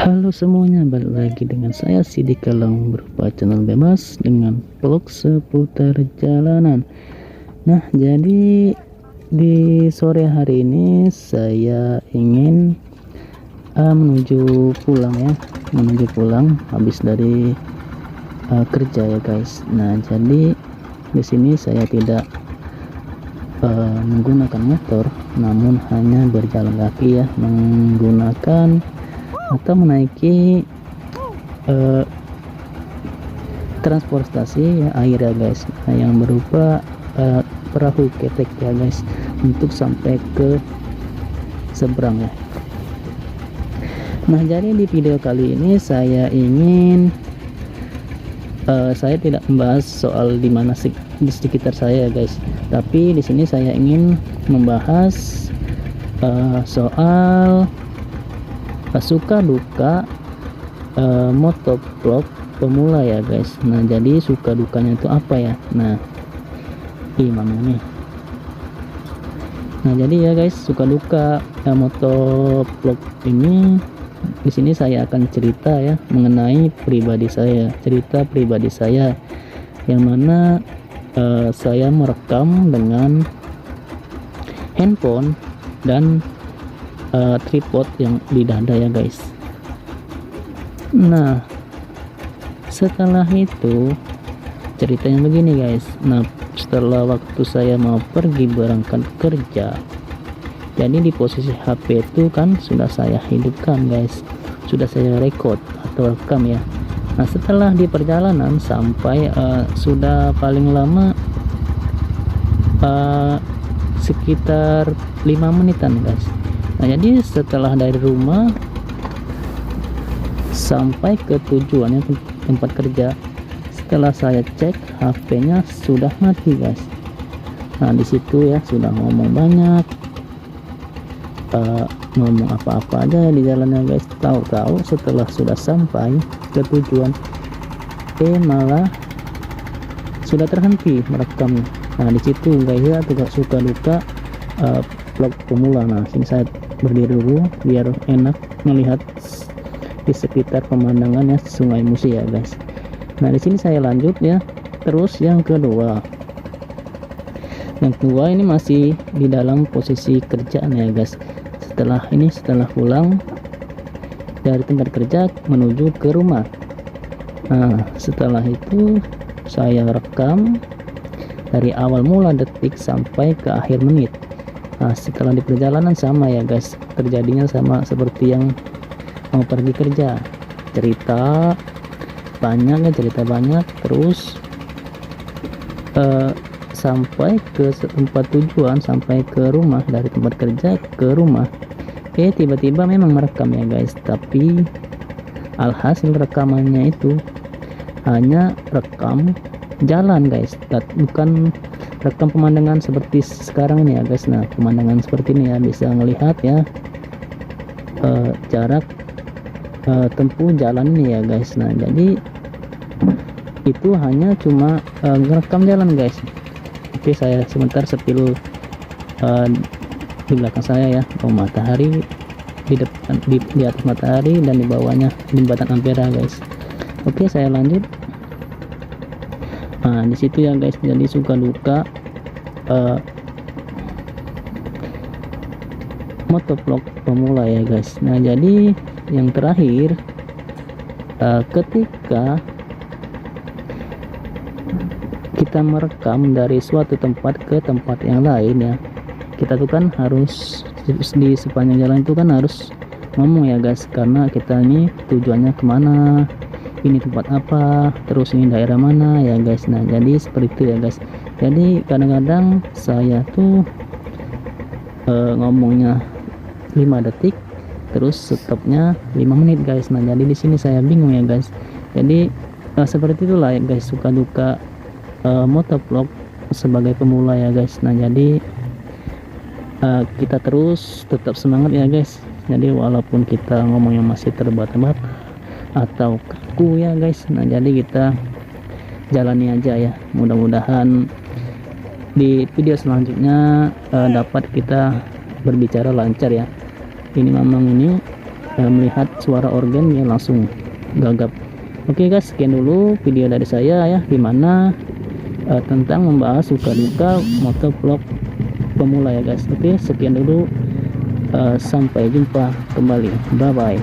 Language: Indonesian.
Halo semuanya, balik lagi dengan saya Sidik Kalong berupa channel bebas dengan vlog seputar jalanan. Nah, jadi di sore hari ini saya ingin menuju pulang habis dari kerja ya guys. Nah, jadi di sini saya tidak menggunakan motor, namun hanya berjalan kaki ya, menggunakan atau menaiki transportasi ya, air ya guys, yang berupa perahu ketek ya guys, untuk sampai ke seberang ya. Nah, jadi di video kali ini saya ingin saya tidak membahas soal di mana di sekitar saya ya guys, tapi di sini saya ingin membahas soal suka duka motovlog pemula ya guys. Nah, jadi suka dukanya itu apa ya? Nah, gimana nih? Nah, jadi ya guys, suka duka motovlog ini di sini saya akan cerita ya mengenai cerita pribadi saya, yang mana saya merekam dengan handphone dan tripod yang di dada ya guys. Nah, setelah itu ceritanya begini guys. Nah, setelah waktu saya mau pergi berangkat kerja, jadi di posisi HP itu kan sudah saya hidupkan guys, sudah saya record atau rekam ya. Nah, setelah di perjalanan sampai sudah paling lama sekitar 5 menitan guys. Nah, jadi setelah dari rumah sampai ke tujuannya tempat kerja, setelah saya cek HP-nya sudah mati guys. Nah, di situ ya sudah ngomong banyak, ngomong apa-apa aja di jalannya guys. Tahu-tahu setelah sudah sampai ke tujuan, malah sudah terhenti merekam. Nah, di situ guys ya, tidak suka duka vlog pemula. Nah, sini saya berdiri dulu biar enak melihat di sekitar pemandangannya Sungai Musi ya guys. Nah, di sini saya lanjut ya. Terus yang kedua ini masih di dalam posisi kerjaan ya guys. Setelah pulang dari tempat kerja menuju ke rumah. Nah, setelah itu saya rekam dari awal mula detik sampai ke akhir menit. Nah, setelah di perjalanan sama ya guys, terjadinya sama seperti yang mau pergi kerja, cerita banyak, terus sampai ke tempat tujuan, sampai ke rumah, dari tempat kerja ke rumah. Tiba-tiba memang merekam ya guys, tapi alhasil rekamannya itu hanya rekam jalan guys, bukan rekam pemandangan seperti sekarang ini ya guys. Nah, pemandangan seperti ini ya, bisa melihat ya jarak tempuh jalan ini ya guys. Nah, jadi itu hanya cuma ngerekam jalan guys. Oke, saya sebentar sepil di belakang saya ya, matahari di depan, di atas matahari, dan di bawahnya jembatan Ampera guys. Oke, saya lanjut. Nah, di situ ya guys, jadi suka duka motovlog pemula ya guys. Nah, jadi yang terakhir ketika kita merekam dari suatu tempat ke tempat yang lain ya, kita tuh kan harus di sepanjang jalan itu kan harus ngomong ya guys, karena kita ini tujuannya kemana, ini tempat apa, terus ini daerah mana ya guys. Nah, jadi seperti itu ya guys. Jadi kadang-kadang saya tuh ngomongnya 5 detik, terus stopnya 5 menit guys. Nah, jadi di sini saya bingung ya guys. Jadi seperti itulah ya guys, suka duka motovlog sebagai pemula ya guys. Nah, jadi kita terus tetap semangat ya guys. Jadi walaupun kita ngomongnya masih terbat-bat atau kaku ya guys, nah jadi kita jalani aja ya. Mudah-mudahan di video selanjutnya dapat kita berbicara lancar ya. Ini memang ini melihat suara organ ya langsung gagap. Oke guys, sekian dulu video dari saya ya, dimana tentang membahas suka duka motovlog pemula ya guys. Oke, sekian dulu, sampai jumpa kembali, bye bye.